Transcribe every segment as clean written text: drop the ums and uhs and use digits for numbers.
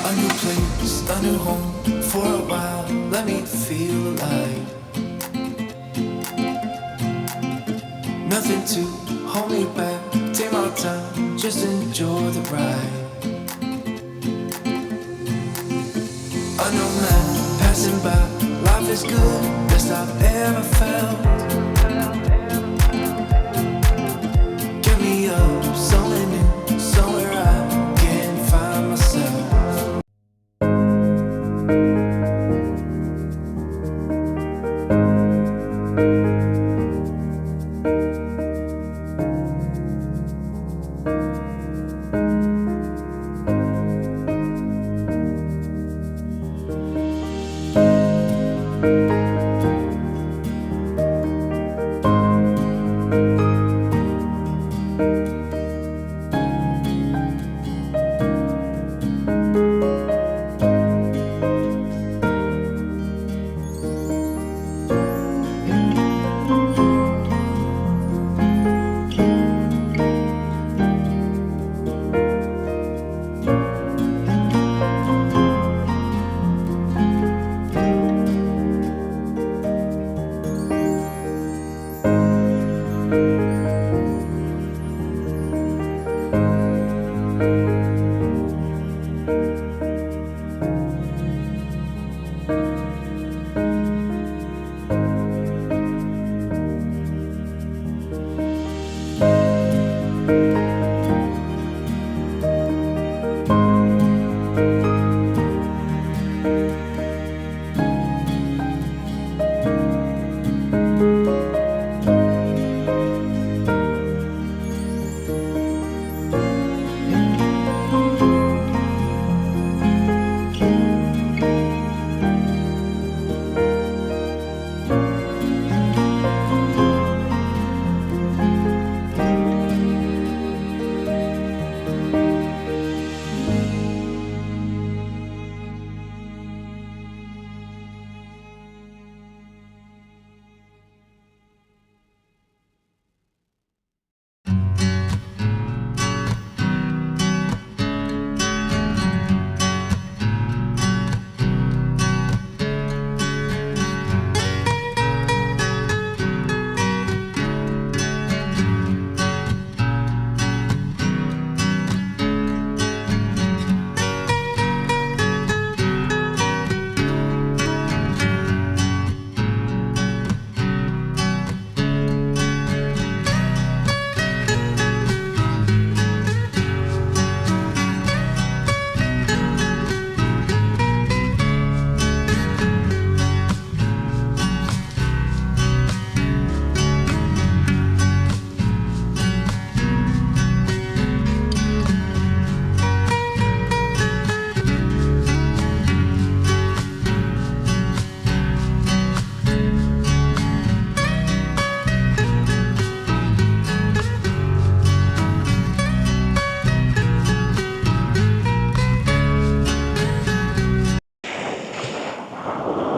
A new place, a new home. For a while, let me feel alive. Nothing to hold me back. Take my time, just enjoy the ride. Unknown man passing by. Life is good, best I've ever felt. Get me up, somewhere new, somewhere I can find myself.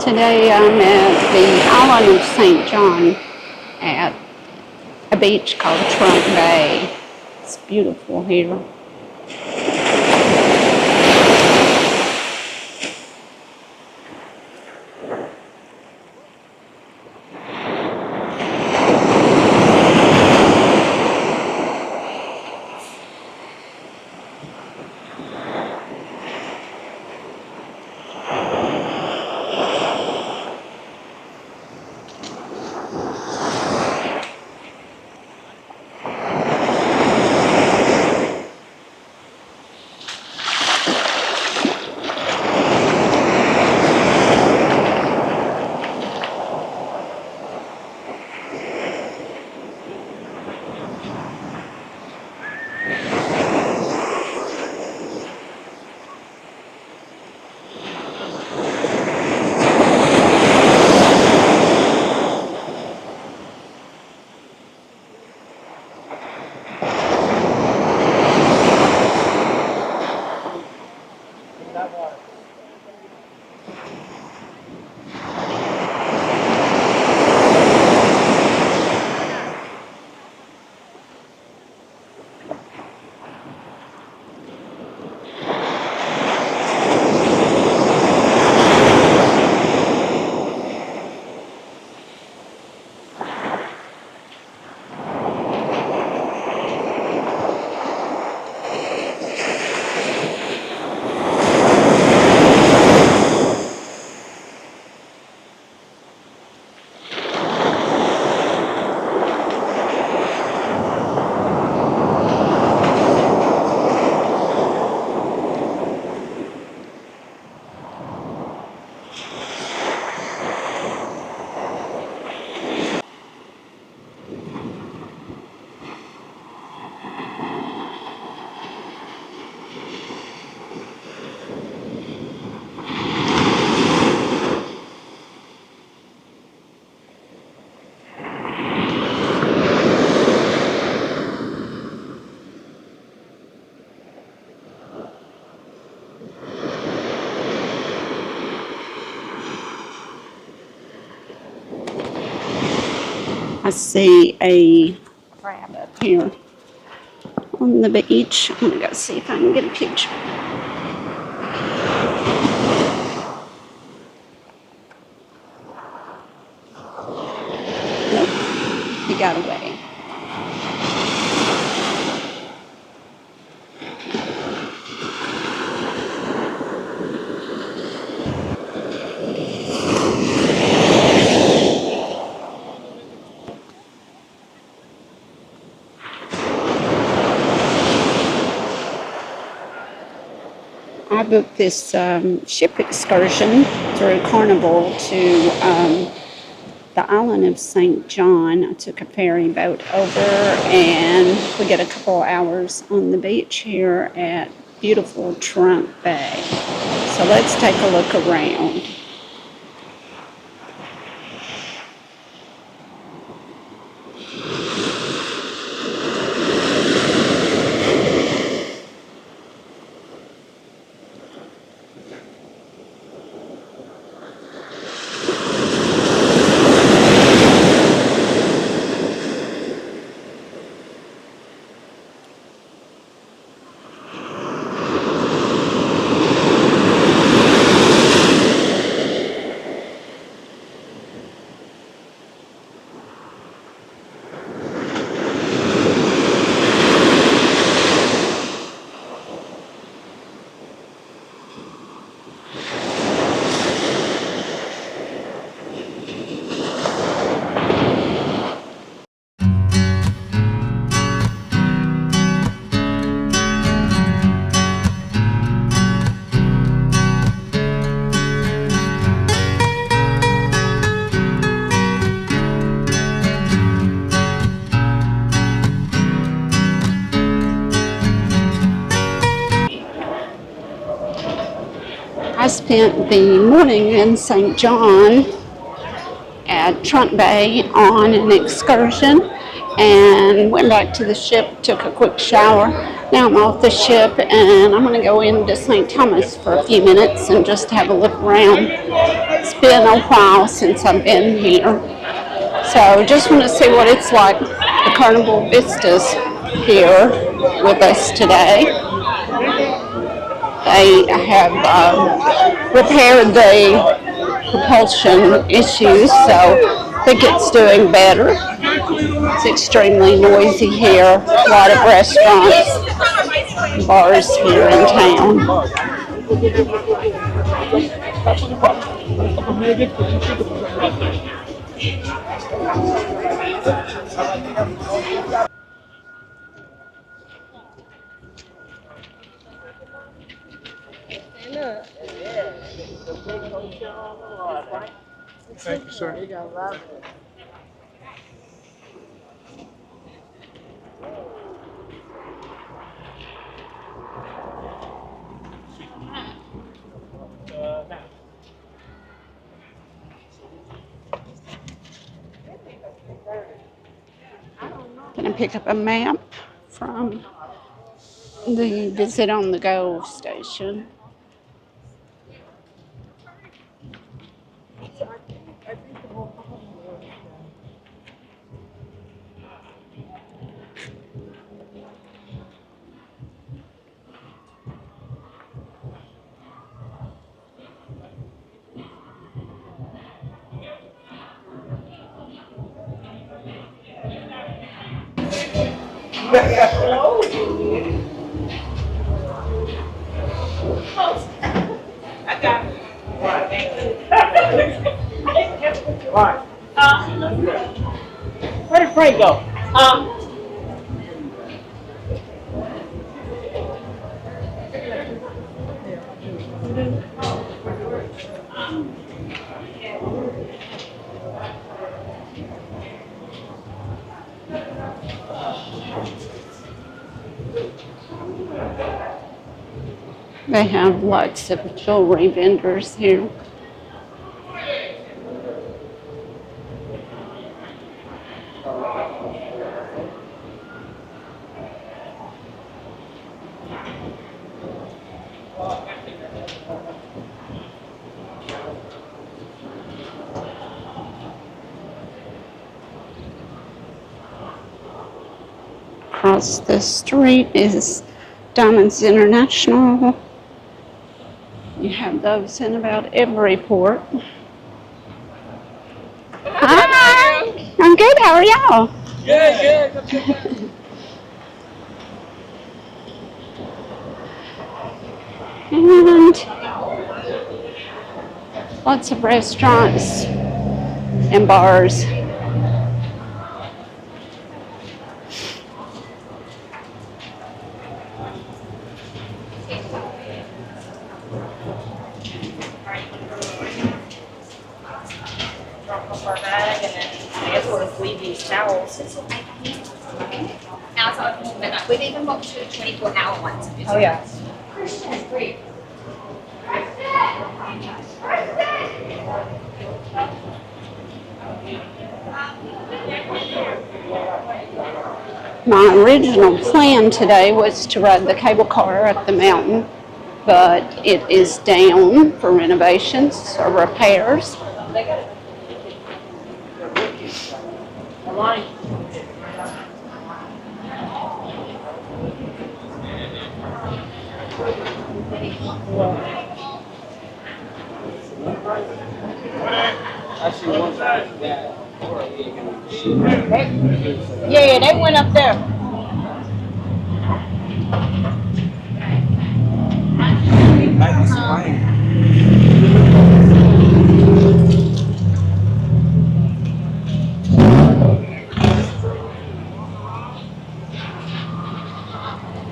Today I'm at the island of St. John at a beach called Trunk Bay. It's beautiful here. I see a crab up here on the beach. I'm gonna go see if I can get a picture. Nope, he got away. I booked this ship excursion through Carnival to the island of St. John. I took a ferry boat over and we get a couple hours on the beach here at beautiful Trunk Bay. So let's take a look around. I spent the morning in St. John at Trunk Bay on an excursion and went back to the ship, took a quick shower. Now I'm off the ship and I'm going to go into St. Thomas for a few minutes and just have a look around. It's been a while since I've been here, so just want to see what it's like. The Carnival Vistas here with us today. They have repaired the propulsion issues, so I think it's doing better. It's extremely noisy here. A lot of restaurants, bars here in town. Thank you, sir. Gonna pick up a map from the Visit on the Go station. Right. Where did Frank go? They have lots of jewelry vendors here. Across the street is Diamonds International. You have those in about every port. Hi, I'm good. How are y'all? Good. And lots of restaurants and bars. Drop off our bag and then I guess we'll just leave these towels. We've even got two 24-hour ones. Oh yeah. My original plan today was to ride the cable car up the mountain, but it is down for renovations or repairs. Yeah, they went up there.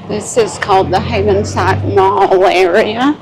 This is called the Havensight Mall area.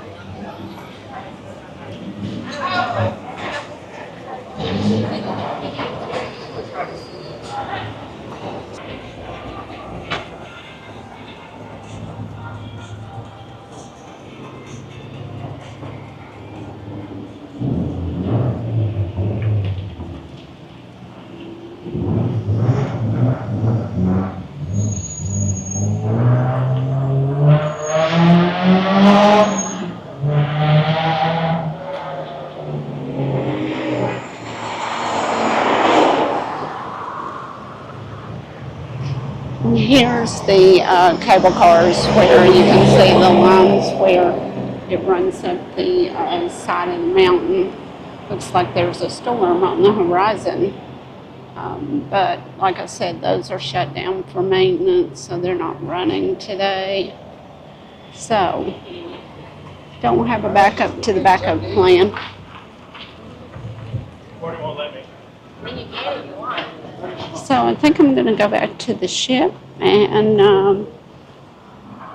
And here's the cable cars where you can see the lines where it runs up the side of the mountain. Looks like there's a storm on the horizon. But like I said, those are shut down for maintenance, so they're not running today. So, don't have a backup to the backup plan. So I think I'm going to go back to the ship and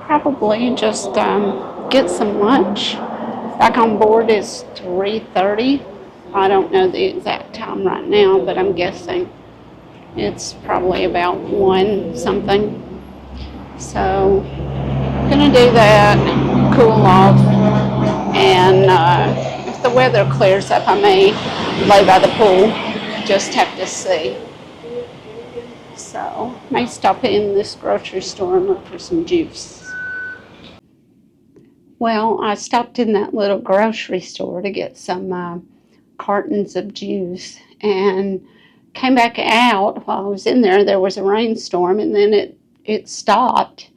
probably just get some lunch. Back on board is 3:30. I don't know the exact time right now, but I'm guessing it's probably about 1 something. So gonna do that, cool off, and if the weather clears up, I may lay by the pool. Just have to see. So may stop in this grocery store and look for some juice. Well, I stopped in that little grocery store to get some cartons of juice and came back out. While I was in there, there was a rainstorm, and then it stopped,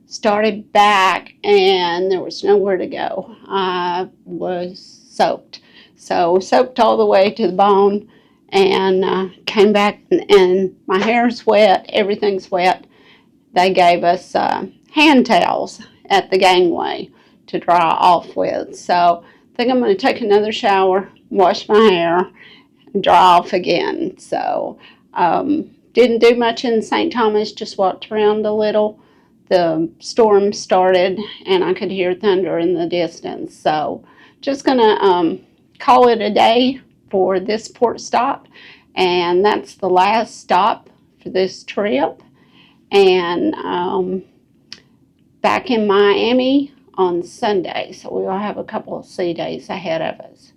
started back, and there was nowhere to go. I was soaked. So soaked all the way to the bone, and came back, and my hair's wet, everything's wet. They gave us hand towels at the gangway to dry off with. So I think I'm going to take another shower, wash my hair, and dry off again. So didn't do much in St. Thomas, just walked around a little. The storm started and I could hear thunder in the distance. So just going to call it a day for this port stop. And that's the last stop for this trip. And back in Miami on Sunday. So we'll have a couple of sea days ahead of us.